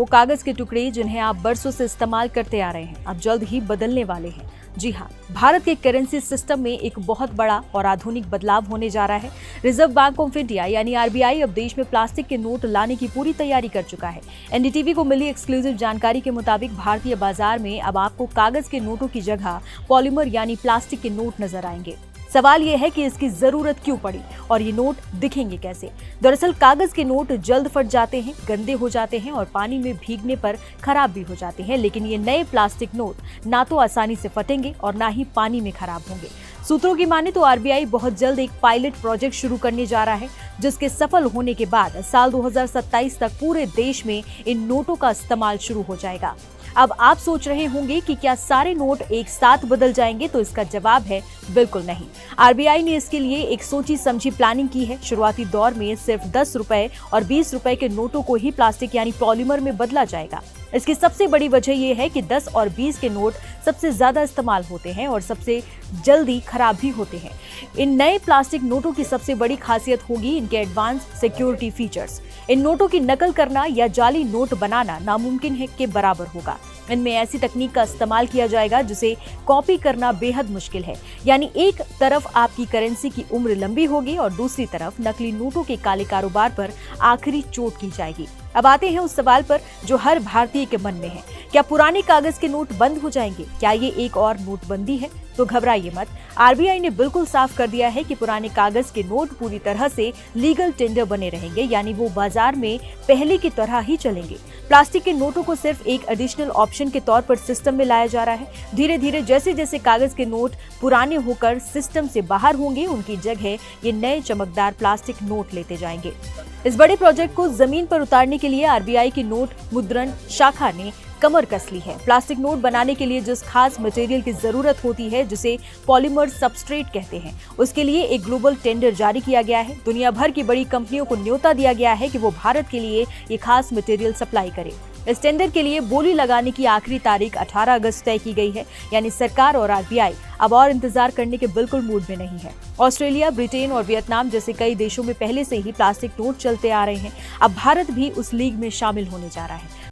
वो कागज के टुकड़े जिन्हें आप बरसों से इस्तेमाल करते आ रहे हैं अब जल्द ही बदलने वाले हैं। जी हाँ, भारत के करेंसी सिस्टम में एक बहुत बड़ा और आधुनिक बदलाव होने जा रहा है। रिजर्व बैंक ऑफ इंडिया यानी आरबीआई अब देश में प्लास्टिक के नोट लाने की पूरी तैयारी कर चुका है। एनडीटीवी को मिली एक्सक्लूसिव जानकारी के मुताबिक भारतीय बाजार में अब आपको कागज के नोटों की जगह पॉलीमर यानी प्लास्टिक के नोट नजर आएंगे। सवाल यह है कि इसकी जरूरत क्यों पड़ी और ये नोट दिखेंगे कैसे। दरअसल कागज के नोट जल्द फट जाते हैं, गंदे हो जाते हैं और पानी में भीगने पर खराब भी हो जाते हैं, लेकिन ये नए प्लास्टिक नोट ना तो आसानी से फटेंगे और ना ही पानी में खराब होंगे। सूत्रों की माने तो आरबीआई बहुत जल्द एक पायलट प्रोजेक्ट शुरू करने जा रहा है, जिसके सफल होने के बाद साल 2027 तक पूरे देश में इन नोटों का इस्तेमाल शुरू हो जाएगा। अब आप सोच रहे होंगे कि क्या सारे नोट एक साथ बदल जाएंगे, तो इसका जवाब है बिल्कुल नहीं। आरबीआई ने इसके लिए एक सोची समझी प्लानिंग की है। शुरुआती दौर में सिर्फ 10 रुपए और 20 रुपए के नोटों को ही प्लास्टिक यानी पॉलीमर में बदला जाएगा। इसकी सबसे बड़ी वजह यह है कि 10 और 20 के नोट सबसे ज्यादा इस्तेमाल होते हैं और सबसे जल्दी खराब भी होते हैं। इन नए प्लास्टिक नोटों की सबसे बड़ी खासियत होगी इनके एडवांस सिक्योरिटी फीचर्स। इन नोटों की नकल करना या जाली नोट बनाना नामुमकिन है के बराबर होगा। इनमें ऐसी तकनीक का इस्तेमाल किया जाएगा जिसे कॉपी करना बेहद मुश्किल है। यानी एक तरफ आपकी करेंसी की उम्र लंबी होगी और दूसरी तरफ नकली नोटों के काले कारोबार पर आखिरी चोट की जाएगी। अब आते हैं उस सवाल पर जो हर भारतीय के मन में है, क्या पुराने कागज के नोट बंद हो जाएंगे? क्या ये एक और नोटबंदी है? तो घबराइए मत, आरबीआई ने बिल्कुल साफ कर दिया है कि पुराने कागज के नोट पूरी तरह से लीगल टेंडर बने रहेंगे, यानी वो बाजार में पहले की तरह ही चलेंगे। प्लास्टिक के नोटों को सिर्फ एक एडिशनल ऑप्शन के तौर पर सिस्टम में लाया जा रहा है। धीरे धीरे जैसे जैसे कागज के नोट पुराने होकर सिस्टम से बाहर होंगे, उनकी जगह ये नए चमकदार प्लास्टिक नोट लेते जाएंगे। इस बड़े प्रोजेक्ट को जमीन पर उतारने के लिए आरबीआई की नोट मुद्रण शाखा ने कमर कस ली है। प्लास्टिक नोट बनाने के लिए जिस खास मटेरियल की जरूरत होती है, जिसे पॉलीमर सबस्ट्रेट कहते हैं, उसके लिए एक ग्लोबल टेंडर जारी किया गया है। दुनिया भर की बड़ी कंपनियों को न्योता दिया गया है कि वो भारत के लिए ये खास मटेरियल सप्लाई करे। इस टेंडर के लिए बोली लगाने की आखिरी तारीख 18 अगस्त तय की गई है। यानी सरकार और आरबीआई अब और इंतजार करने के बिल्कुल मूड में नहीं है। ऑस्ट्रेलिया, ब्रिटेन और वियतनाम जैसे कई देशों में पहले से ही प्लास्टिक नोट चलते आ रहे हैं। अब भारत भी उस लीग में शामिल होने जा रहा है।